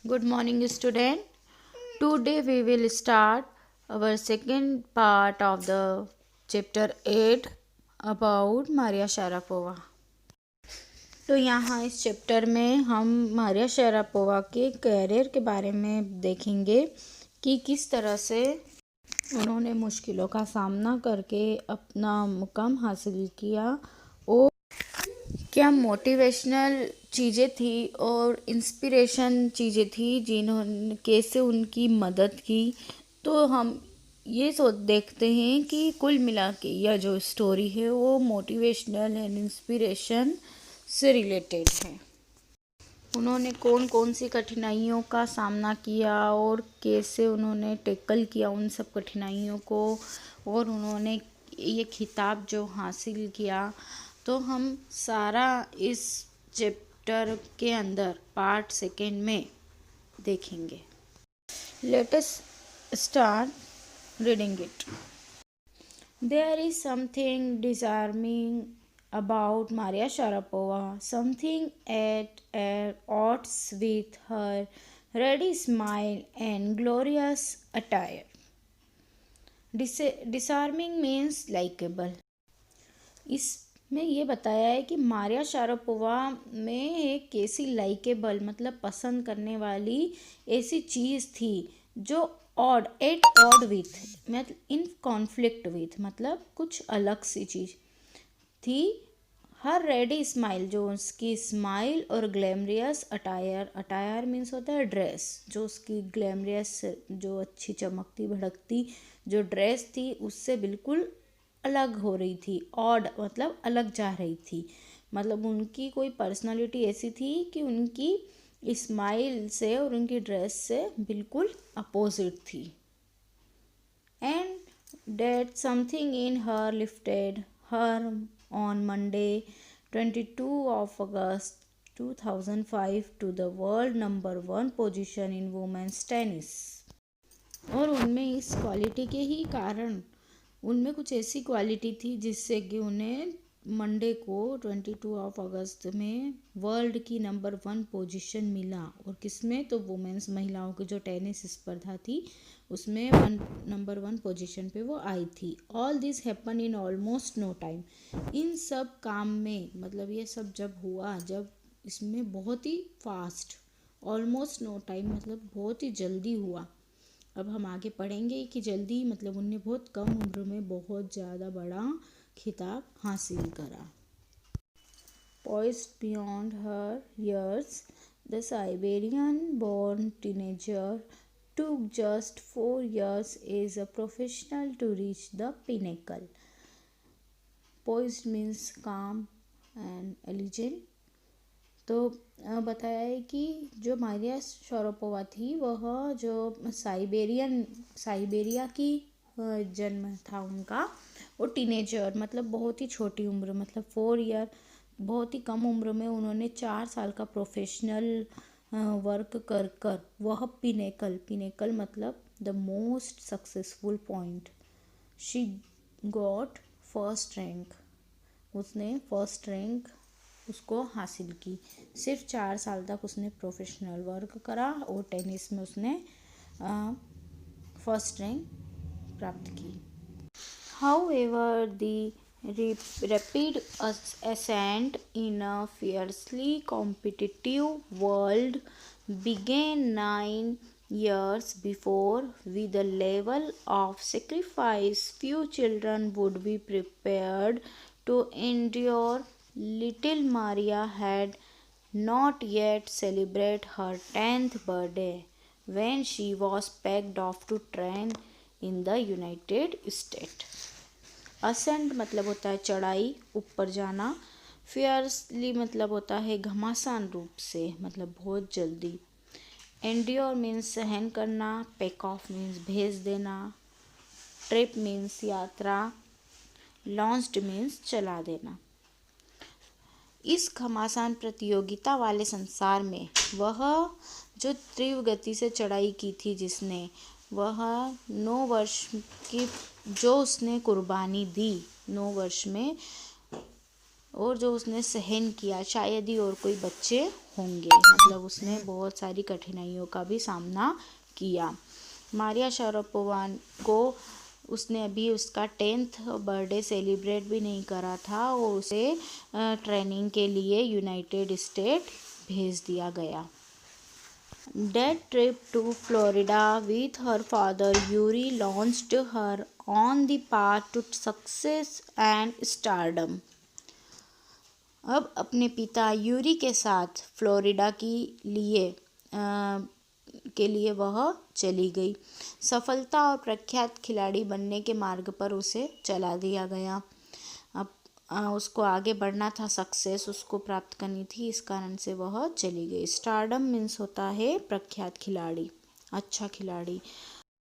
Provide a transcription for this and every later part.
Good morning, student. Today we will start our second part of the chapter 8 about Maria Sharapova. तो यहाँ इस chapter में हम Maria Sharapova के करियर के बारे में देखेंगे कि किस तरह से उन्होंने मुश्किलों का सामना करके अपना मुकाम हासिल किया और क्या मोटिवेशनल चीज़ें थी और इंस्पिरेशन चीज़ें थी जिन्होंने कैसे उनकी मदद की। तो हम ये देखते हैं कि कुल मिला के यह जो स्टोरी है वो मोटिवेशनल एंड इंस्पिरेशन से रिलेटेड है। उन्होंने कौन कौन सी कठिनाइयों का सामना किया और कैसे उन्होंने टैकल किया उन सब कठिनाइयों को, और उन्होंने ये खिताब जो हासिल किया। तो हम सारा इस चैप्टर के अंदर पार्ट सेकेंड में देखेंगे। Let us start reading it. There is something disarming about Maria Sharapova, something at odds with her ready smile and glorious attire. Disarming means likable. इसमें ये बताया है कि मारिया शारापोवा में एक ऐसी लाइकेबल मतलब पसंद करने वाली ऐसी चीज़ थी जो एट ऑड विथ मतलब इन कॉन्फ्लिक्ट विथ मतलब कुछ अलग सी चीज़ थी। हर रेडी स्माइल जो उसकी स्माइल और ग्लैमरियस अटायर मीन्स होता है ड्रेस, जो उसकी ग्लैमरियस जो अच्छी चमकती भड़कती जो ड्रेस थी उससे बिल्कुल अलग हो रही थी। ऑड मतलब अलग जा रही थी, मतलब उनकी कोई पर्सनालिटी ऐसी थी कि उनकी स्माइल से और उनकी ड्रेस से बिल्कुल अपोजिट थी। And that something in her lifted her on Monday 22 of August 2005 to the world number 1 position in women's tennis। और उनमें इस क्वालिटी के ही कारण उनमें कुछ ऐसी क्वालिटी थी जिससे कि उन्हें मंडे को 22 ऑफ अगस्त में वर्ल्ड की नंबर 1 पोजीशन मिला। और किसमें, तो वुमेन्स महिलाओं की जो टेनिस स्पर्धा थी उसमें नंबर 1 पोजीशन पे वो आई थी। All this happen in almost no time. इन सब काम में मतलब ये सब जब हुआ, जब इसमें बहुत ही फास्ट, ऑलमोस्ट नो टाइम मतलब बहुत ही जल्दी हुआ। अब हम आगे पढ़ेंगे कि जल्दी मतलब उनने बहुत कम उम्र में बहुत ज़्यादा बड़ा खिताब हासिल करा। Poised beyond her years, the Siberian born teenager took just 4 years as a professional to reach the pinnacle. Poised means calm and elegant। तो बताया है कि जो मारिया शारापोवा थी वह जो साइबेरिया की जन्म था उनका, वो टीनेजर मतलब बहुत ही छोटी उम्र मतलब 4 ईयर, बहुत ही कम उम्र में उन्होंने 4 साल का प्रोफेशनल वर्क कर कर वह पिनेकल मतलब the most successful point, she got first rank, उसने फर्स्ट रैंक उसको हासिल की। सिर्फ 4 साल तक उसने प्रोफेशनल वर्क करा और टेनिस में उसने फर्स्ट रैंक प्राप्त की। However the rapid ascent in a fiercely competitive world began 9 years before, with a level of sacrifice few children would be prepared to endure. Little Maria had not yet celebrated her 10th birthday when she was packed off to train in the United States। Ascend मतलब होता है चढ़ाई, ऊपर जाना। Fiercely मतलब होता है घमासान रूप से मतलब बहुत जल्दी। एंड्योर मीन्स सहन करना। पैक ऑफ मीन्स भेज देना। ट्रिप मीन्स यात्रा। लॉन्च्ड मीन्स चला देना। इस घमासान प्रतियोगिता वाले संसार में वह जो तीव्र गति से चढ़ाई की थी जिसने, वह 9 वर्ष की जो उसने कुर्बानी दी, 9 वर्ष में और जो उसने सहन किया, शायद ही और कोई बच्चे होंगे, मतलब उसने बहुत सारी कठिनाइयों का भी सामना किया। मारिया शारापोवा को उसने अभी उसका 10th बर्थडे सेलिब्रेट भी नहीं करा था और उसे ट्रेनिंग के लिए यूनाइटेड स्टेट भेज दिया गया। That trip to Florida with her father Yuri launched her on the path to success and stardom. अब अपने पिता यूरी के साथ फ्लोरिडा के लिए वह चली गई। सफलता और प्रख्यात खिलाड़ी बनने के मार्ग पर उसे चला दिया गया। अब उसको आगे बढ़ना था, सक्सेस उसको प्राप्त करनी थी, इस कारण से वह चली गई। स्टारडम मीन्स होता है प्रख्यात खिलाड़ी, अच्छा खिलाड़ी।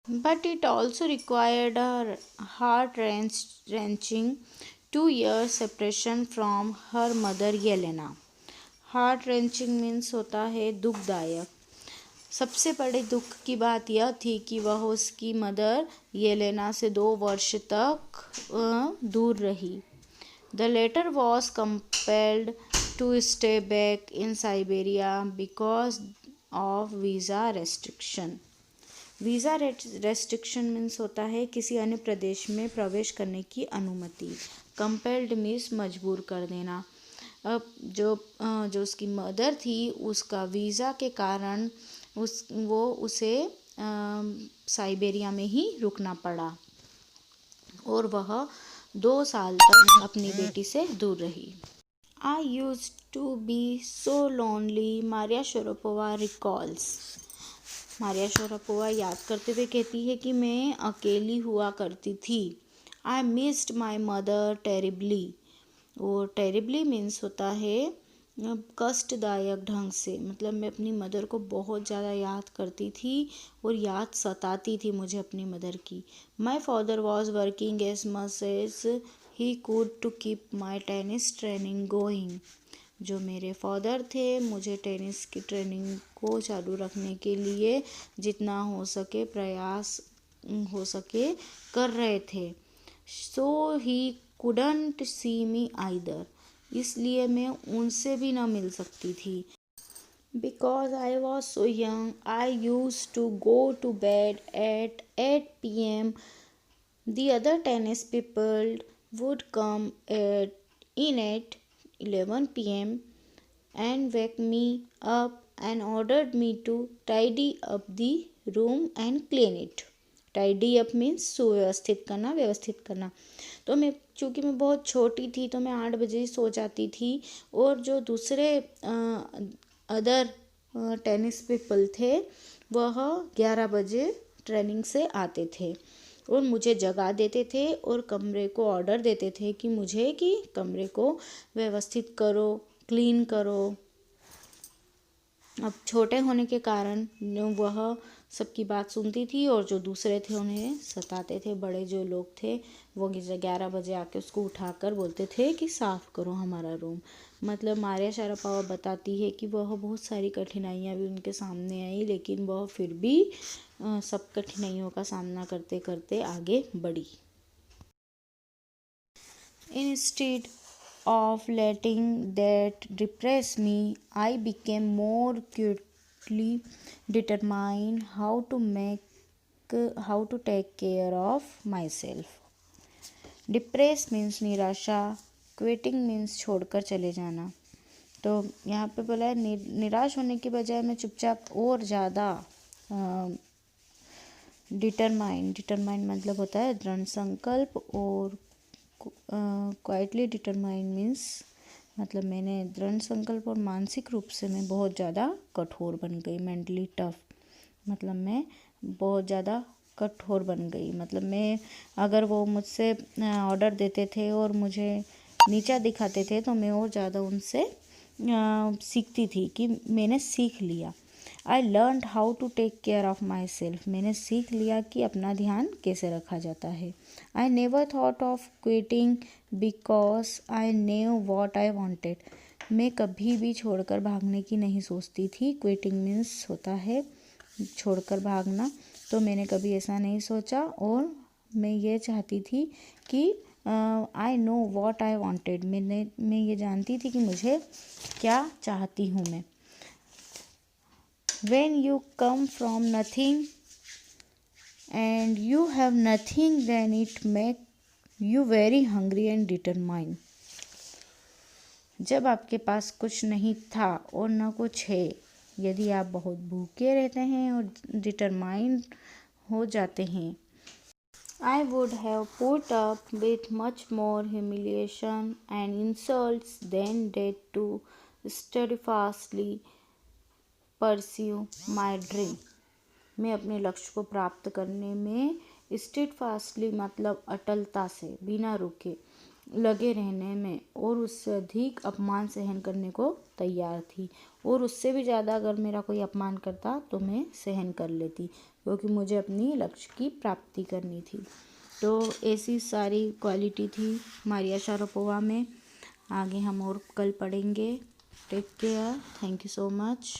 But it also required a heart wrenching 2 year separation from her mother Yelena. Heart wrenching means होता है दुखदायक। सबसे बड़े दुख की बात यह थी कि वह उसकी मदर येलेना से 2 वर्ष तक दूर रही। The latter was compelled to stay back in Siberia because of visa restriction. Visa restriction means होता है किसी अन्य प्रदेश में प्रवेश करने की अनुमति। कंपेल्ड मीन्स मजबूर कर देना। अब जो उसकी मदर थी, उसका वीज़ा के कारण उसे साइबेरिया में ही रुकना पड़ा और वह 2 साल तक अपनी बेटी से दूर रही। I use to be so lonely, Maria Sharapova recalls. Maria Sharapova याद करते हुए कहती है कि मैं अकेली हुआ करती थी। I missed my mother terribly. और टेरिबली मीन्स होता है कष्टदायक ढंग से, मतलब मैं अपनी मदर को बहुत ज़्यादा याद करती थी और याद सताती थी मुझे अपनी मदर की। My father was working as much as he could to keep my tennis training going. जो मेरे फादर थे, मुझे टेनिस की ट्रेनिंग को चालू रखने के लिए जितना हो सके प्रयास हो सके कर रहे थे। सो he couldn't see me either, इसलिए मैं उनसे भी ना मिल सकती थी। Because I was so young I use to go to bed at 8 PM. The other tennis people would come in at 11 PM and wake me up and ordered me to tidy up the room and clean it. Tidy up means सुव्यवस्थित करना, व्यवस्थित करना। तो चूँकि मैं बहुत छोटी थी तो मैं 8 बजे सो जाती थी और जो दूसरे अदर टेनिस पीपल थे वह 11 बजे ट्रेनिंग से आते थे और मुझे जगा देते थे और कमरे को ऑर्डर देते थे कि कमरे को व्यवस्थित करो, क्लीन करो। अब छोटे होने के कारण वह सबकी बात सुनती थी और जो दूसरे थे उन्हें सताते थे। बड़े जो लोग थे वो 11 बजे आके उसको उठाकर बोलते थे कि साफ़ करो हमारा रूम। मतलब मारिया शारापोवा बताती है कि वह बहुत सारी कठिनाइयाँ भी उनके सामने आई, लेकिन वह फिर भी सब कठिनाइयों का सामना करते करते आगे बढ़ी। Instead of letting that depress me, I became more acutely determined how to take care of myself. Depress means निराशा, quitting means छोड़कर चले जाना। तो यहाँ पे बोला है निराश होने की बजाय मैं चुपचाप और ज़्यादा डिटरमाइंड मतलब होता है दृढ़ संकल्प, और क्वाइटली डिटरमाइंड मीन्स मतलब मैंने दृढ़ संकल्प और मानसिक रूप से मैं बहुत ज़्यादा कठोर बन गई। मेंटली टफ मतलब मैं बहुत ज़्यादा कठोर बन गई। मतलब मैं अगर वो मुझसे ऑर्डर देते थे और मुझे नीचा दिखाते थे तो मैं और ज़्यादा उनसे सीखती थी कि मैंने सीख लिया। I learn how to take care of myself, मैंने सीख लिया कि अपना ध्यान कैसे रखा जाता है। I never thought of quitting because I knew what I wanted, मैं कभी भी छोड़कर भागने की नहीं सोचती थी। क्विटिंग मीन्स होता है छोड़कर भागना, तो मैंने कभी ऐसा नहीं सोचा और मैं ये चाहती थी कि I know what I wanted, मैं ये जानती थी कि मुझे क्या चाहती हूँ मैं. When you come from nothing and you have nothing, then it make you very hungry and determined. जब आपके पास कुछ नहीं था और न कुछ है, यदि आप बहुत भूखे रहते हैं और डिटरमाइंड हो जाते हैं. I would have put up with much more humiliation and insults than that to steadfastly pursue my dream. मैं अपने लक्ष्य को प्राप्त करने में स्टेडफास्टली मतलब अटलता से बिना रुके लगे रहने में और उससे अधिक अपमान सहन करने को तैयार थी. और उससे भी ज़्यादा अगर मेरा कोई अपमान करता तो मैं सहन कर लेती, क्योंकि मुझे अपनी लक्ष्य की प्राप्ति करनी थी. तो ऐसी सारी क्वालिटी थी मारिया शारापोवा में. आगे हम और कल पढ़ेंगे. Take care. Thank you so much.